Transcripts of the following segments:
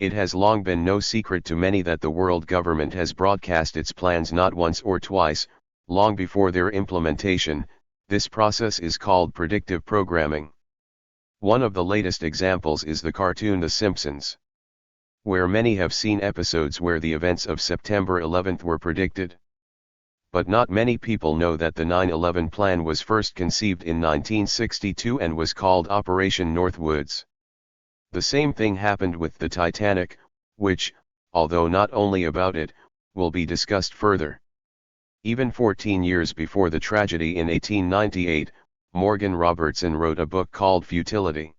It has long been no secret to many that the world government has broadcast its plans not once or twice, long before their implementation. This process is called predictive programming. One of the latest examples is the cartoon The Simpsons, where many have seen episodes where the events of September 11th were predicted. But not many people know that the 9/11 plan was first conceived in 1962 and was called Operation Northwoods. The same thing happened with the Titanic, which, although not only about it, will be discussed further. Even 14 years before the tragedy in 1898, Morgan Robertson wrote a book called Futility.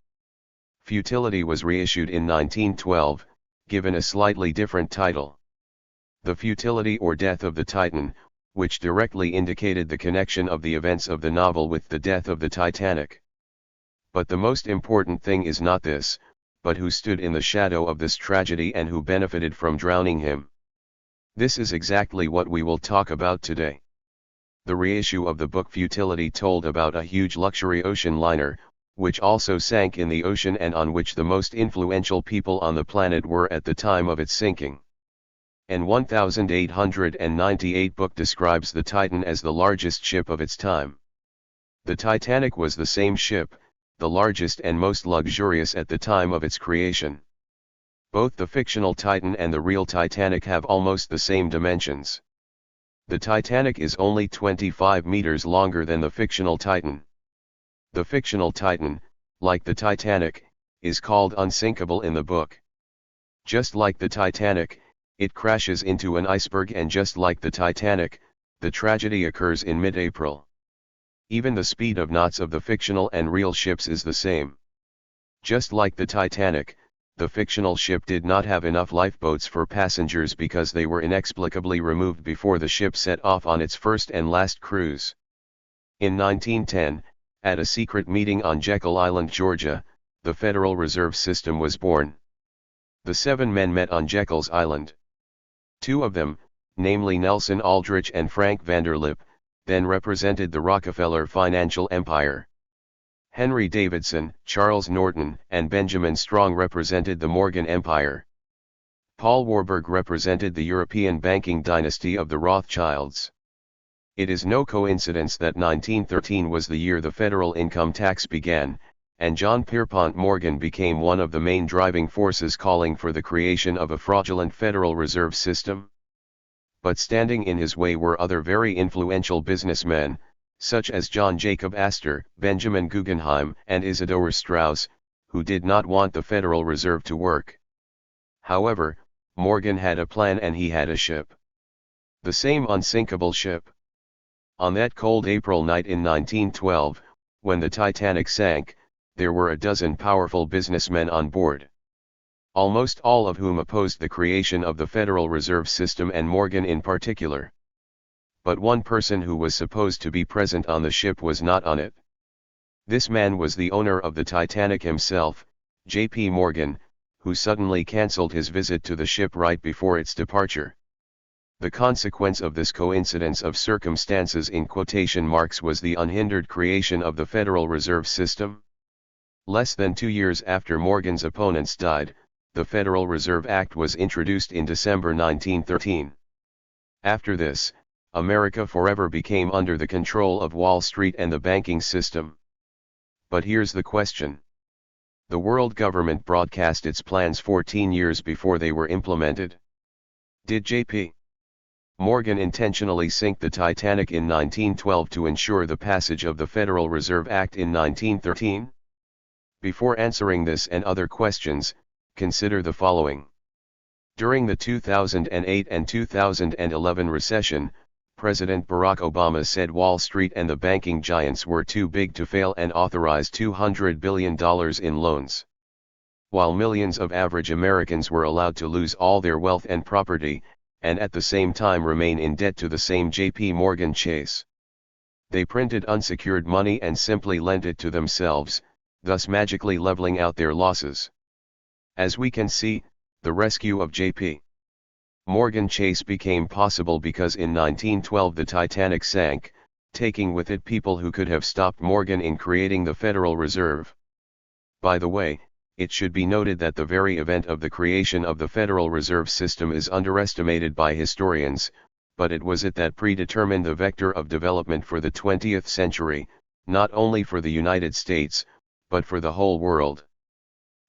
Futility was reissued in 1912, given a slightly different title. The Futility or Death of the Titan, which directly indicated the connection of the events of the novel with the death of the Titanic. But the most important thing is not this, but who stood in the shadow of this tragedy and who benefited from drowning him. This is exactly what we will talk about today. The reissue of the book Futility told about a huge luxury ocean liner, which also sank in the ocean and on which the most influential people on the planet were at the time of its sinking. An 1898 book describes the Titan as the largest ship of its time. The Titanic was the same ship, the largest and most luxurious at the time of its creation. Both the fictional Titan and the real Titanic have almost the same dimensions. The Titanic is only 25 meters longer than the fictional Titan. The fictional Titan, like the Titanic, is called unsinkable in the book. Just like the Titanic, it crashes into an iceberg, and just like the Titanic, the tragedy occurs in mid-April. Even the speed of knots of the fictional and real ships is the same. Just like the Titanic, the fictional ship did not have enough lifeboats for passengers because they were inexplicably removed before the ship set off on its first and last cruise. In 1910, at a secret meeting on Jekyll Island, Georgia, the Federal Reserve System was born. The 7 men met on Jekyll's Island. 2 of them, namely Nelson Aldrich and Frank Vanderlip, then represented the Rockefeller financial empire. Henry Davidson, Charles Norton, and Benjamin Strong represented the Morgan Empire. Paul Warburg represented the European banking dynasty of the Rothschilds. It is no coincidence that 1913 was the year the federal income tax began, and John Pierpont Morgan became one of the main driving forces calling for the creation of a fraudulent Federal Reserve System. But standing in his way were other very influential businessmen, such as John Jacob Astor, Benjamin Guggenheim, and Isidor Straus, who did not want the Federal Reserve to work. However, Morgan had a plan, and he had a ship. The same unsinkable ship. On that cold April night in 1912, when the Titanic sank, there were a dozen powerful businessmen on board, almost all of whom opposed the creation of the Federal Reserve System, and Morgan in particular. But one person who was supposed to be present on the ship was not on it. This man was the owner of the Titanic himself, J.P. Morgan, who suddenly cancelled his visit to the ship right before its departure. The consequence of this coincidence of circumstances in quotation marks was the unhindered creation of the Federal Reserve System. Less than 2 years after Morgan's opponents died, the Federal Reserve Act was introduced in December 1913. After this, America forever became under the control of Wall Street and the banking system. But here's the question. The world government broadcast its plans 14 years before they were implemented. Did J.P. Morgan intentionally sink the Titanic in 1912 to ensure the passage of the Federal Reserve Act in 1913? Before answering this and other questions, consider the following. During the 2008 and 2011 recession, President Barack Obama said Wall Street and the banking giants were too big to fail and authorized $200 billion in loans. While millions of average Americans were allowed to lose all their wealth and property, and at the same time remain in debt to the same J.P. Morgan Chase. They printed unsecured money and simply lent it to themselves, thus magically leveling out their losses. As we can see, the rescue of J.P. Morgan Chase became possible because in 1912 the Titanic sank, taking with it people who could have stopped Morgan in creating the Federal Reserve. By the way, It should be noted that the very event of the creation of the Federal Reserve System is underestimated by historians, but it was it that predetermined the vector of development for the 20th century, not only for the United States, but for the whole world.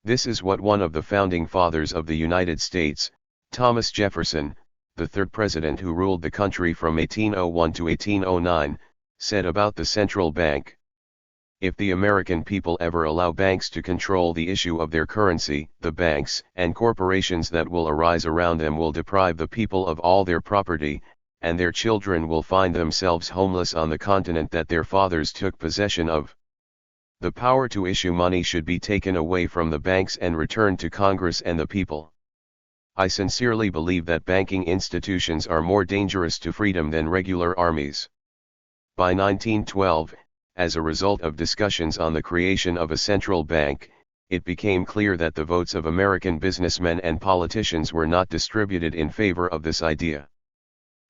This is what one of the founding fathers of the United States, Thomas Jefferson, the third president who ruled the country from 1801 to 1809, said about the central bank. If the American people ever allow banks to control the issue of their currency, the banks and corporations that will arise around them will deprive the people of all their property, and their children will find themselves homeless on the continent that their fathers took possession of. The power to issue money should be taken away from the banks and returned to Congress and the people. I sincerely believe that banking institutions are more dangerous to freedom than regular armies. By 1912, as a result of discussions on the creation of a central bank, it became clear that the votes of American businessmen and politicians were not distributed in favor of this idea.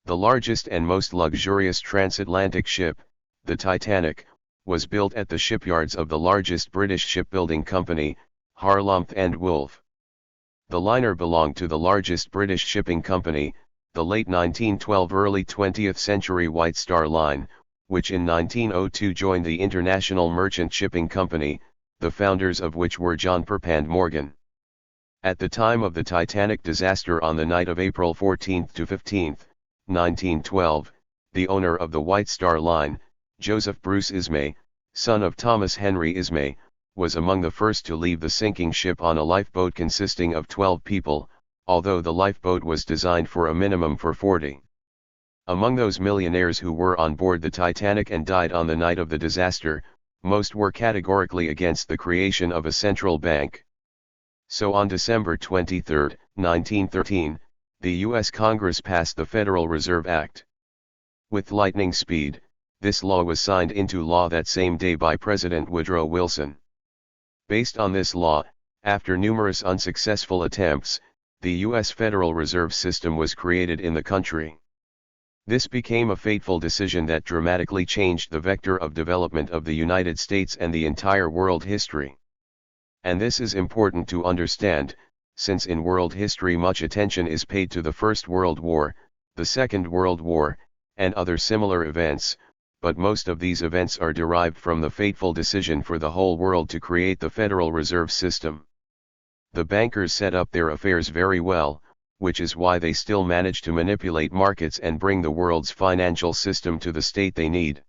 The largest and most luxurious transatlantic ship, the Titanic, was built at the shipyards of the largest British shipbuilding company, Harlumth and Wolff. The liner belonged to the largest British shipping company, the late 1912-early 20th century White Star Line, which in 1902 joined the International Merchant Shipping Company, the founders of which were John Perpend Morgan. At the time of the Titanic disaster on the night of April 14 to 15, 1912, the owner of the White Star Line, Joseph Bruce Ismay, son of Thomas Henry Ismay, was among the first to leave the sinking ship on a lifeboat consisting of 12 people, although the lifeboat was designed for a minimum for 40. Among those millionaires who were on board the Titanic and died on the night of the disaster, most were categorically against the creation of a central bank. So on December 23, 1913, the U.S. Congress passed the Federal Reserve Act. With lightning speed, this law was signed into law that same day by President Woodrow Wilson. Based on this law, after numerous unsuccessful attempts, the U.S. Federal Reserve System was created in the country. This became a fateful decision that dramatically changed the vector of development of the United States and the entire world history. And this is important to understand, since in world history much attention is paid to the First World War, the Second World War, and other similar events, but most of these events are derived from the fateful decision for the whole world to create the Federal Reserve System. The bankers set up their affairs very well, which is why they still manage to manipulate markets and bring the world's financial system to the state they need.